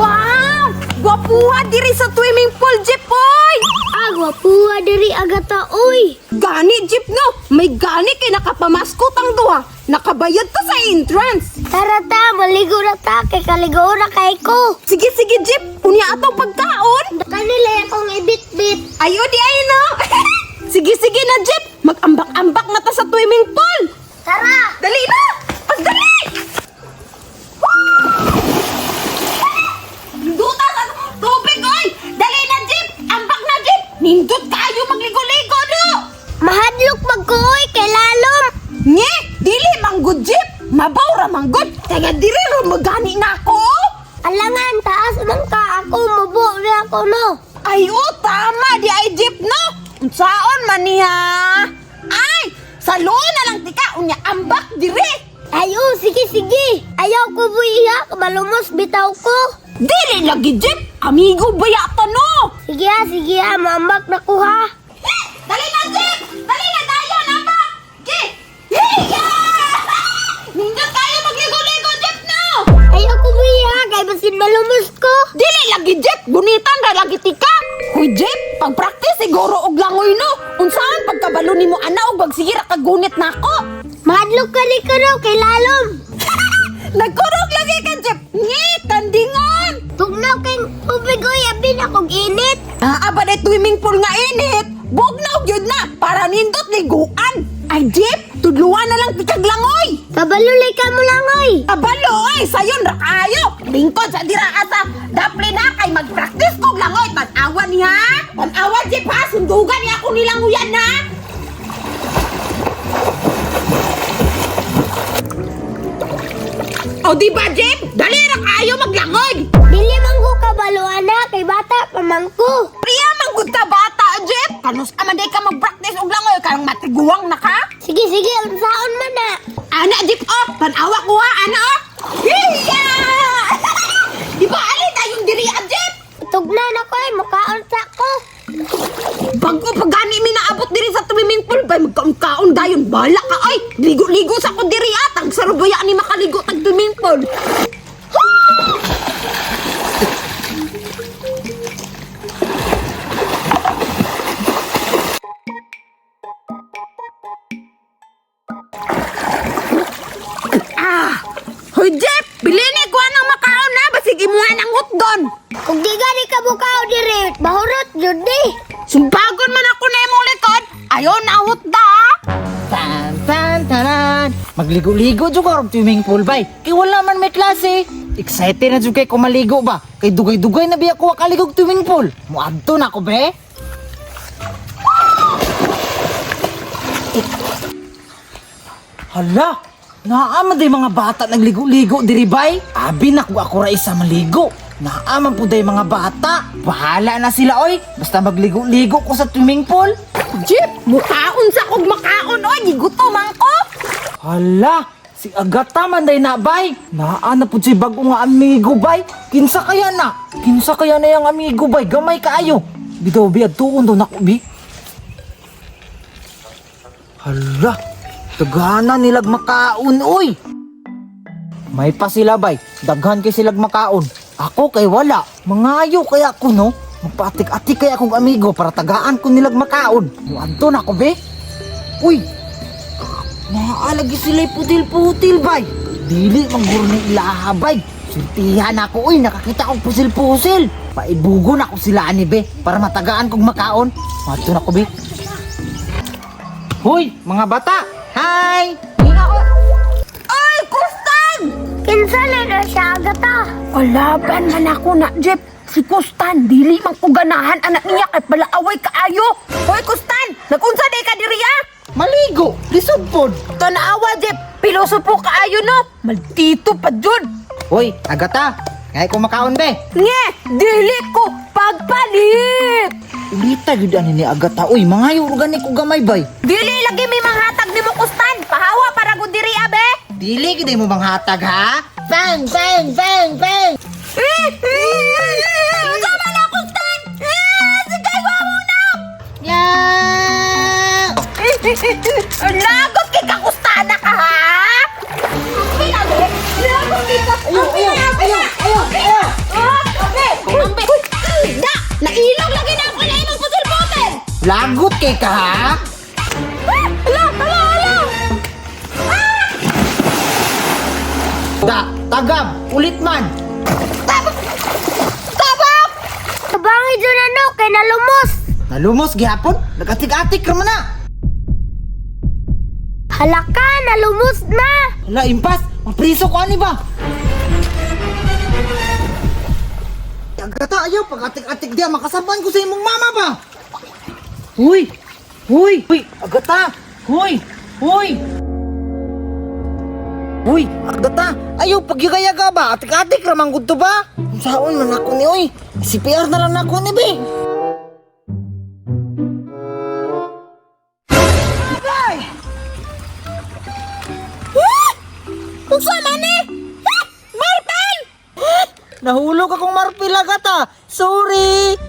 Wow! Gwapuha diri sa swimming pool, Jeep, oy! Gwapuha diri agata, oy. Gani, Jeep, no? May gani kay nakapamaskot ang duha. Nakabayad ta sa entrance. Tara ta, maligo na ta, kay kaligo na kay ko. Sige, Jeep. Unya atong pagkaon. Kanila akong ibit-bit. Ayo di ay no. Sige na, Jeep. Mag-ambak-ambak na ta sa swimming pool. Tara! Dali na! Dali! Ninduta sa tubig, oy! Dali na, Jeep! Ambak na, Jeep! Nindut kayo magligo-ligo, no? Mahadlok magkuoy kay lalom. Nye! Dili manggod, Jeep! Mabawra manggod! Kaya dili ro magani na ako! Alangan, taas man ka. Ako, mubo na ako, no? Ay, tama! Di ay, Jeep, no? Unsaon man niya? Ay! Sa loob na lang tika! Unya, ambak diri! Ayo, sige. Ayaw ko buiya, malumos bitaw ko. Dili lagi, Jeep! Amigo ba yata, no? Sige ha, mambak na ko ha. Dali na, Jeep! Dali na tayo, nambak! Hiya! Nindot tayo magligo-ligo, Jeep, no? Ayaw ko buiya, kay basin malumos ko. Dili lagi, Jeep! Gunitan ra lagi tika! Hoy, Jeep! Pag-practice siguro og langoy, no? Unsaan pagkabalo nimo ana og bagsigira ka gunit nako? Mahadlok ka ni ko, no, kay lalom. Nagkurog lagi ka, Jeep! Ngi! Tandingon! Tugnaw kay tubig ko, yabin akong init. Aba na swimming pool nga init! Bugnaw yun na! Para nindot liguan! Ay, Jeep! Tudluan na lang pikag langoy! Kabalulay ka mo lang, oy. Abalo ay! Sayon ra kayo! Lingkod sa dira asa! Dapli na kay mag-practice kog langoy! Tanawan niya! Tanawan, Jeep, ha! Sundugan niya ako nilanguyan, na! O di ba, Jeep? Dali ra kayo maglangoy! Dili man ko kabaluan na, kay bata pamangko. Priya manggod ka bata, Jeep! Kanus aman day ka mag-practice og langoy karang matiguang na ka? Sige, unsaon man na. Ana, Jeep, oh! Tanawa ko ha, ana, oh! Hiya! Di ba alin tayong diri, Jeep? Tugnan ako, mukaon sa ko. Bago pa gani mi naabot diri sa swimming pool, bay magkaon dayon bala ka ay. Ligo-ligo sa ko diri atang sarubaya ni makaligo tag swimming pool. Hoy, Jeff! Bilini ko anong makaon na basig imuhan ang hotdon. Kung di gani ka bukaw diri, bahurot jud di. Sumbagon man ako na imong likod. Ayaw na hotda. Tan. Magligo-ligo jud ka og swimming pool bay. Kay wala man may klase. Excited na jud kay ko maligo ba. Kay dugay-dugay na biya ko kaligo og swimming pool. Muadto na ako be. Hala, naaman day mga bata nagligo-ligo diri bay. Abi na ako ra isa maligo. Naaman po day mga bata. Bahala na sila oy. Basta magligo-ligo ko sa swimming pool. Jeep, mukaon sa kog makaon oy, gigutom man ko. Hala, si Agata man day na bay. Naana po si bago nga amigo bay. Kinsa kaya na yung amigo bay. Gamay kaayo. Bitaw biad tuon do nako bi. Hala, daghanan nilag makaon oy. May pa sila bay. Daghan kay silag makaon. Ako kay wala. Mangayo kaya ako no. Magpatik-atik kaya akong amigo para tagaan ko nilag makaon. Muadto na ako be. Uy, naalagi sila'y putil-putil, bay. Dili, mangguro ni ilaha, bay. Sultihan ako, uy, nakakita kong pusil-pusil. Paibugon ako sila, ani, be, para matagaan kong makaon. Mato na ko, be. Hoy, mga bata! Hi! Ay, Kustan! Kinsa na siya agata. Kalaban man ako na, Jeep. Si Kustan, dili mang kuganahan anak niya kay palaaway kaayo. Hoy, Kustan! Nagunsa day ka diri, ah? Maligo! Lisod pod! Tanawa, Jeep. Pilosopo kaayo, no? Maldito pa, Jud. Hoy, Agata! Ngay ko makaon, be. Nge, dili ko pagpalit. Ulita, yun ani ni Agata. Uy, mga yurugan ko gamay, bay. Dili lagi may manghatag ni mo, Kustan. Pahawa para ko diri, abe. Dili, kita mo bang hatag, ha? Bang! Sama na, Kustan. Sige, wamo na. Yeah! Lagot kay kakustana ka, ha? Lagot kay kakustana. Ayaw! Lagot kay ka ha? Hala, hala, hala! Tagam, ulit man. Tabak! Kabangi dyan ano, kay nalumos. Nalumos gihapon, nagatik-atik ra man na. Halaka, nalumos na. Hala, impas, mapriso ko ani ba? Agata ayaw, pag-atik-atik diya, makasaban ko sa imong mama ba? Huy! Huy! Huy! Agata! Huy! Huy! Huy! Agata! Ayaw, pagyaga-yaga ba? Atik-atik ramang gud to ba? Saan man ako ni Uy? CPR na lang ako ni Be! Ay! Kung saan ni? Marpel! Nahulog akong marpil agata! Sorry!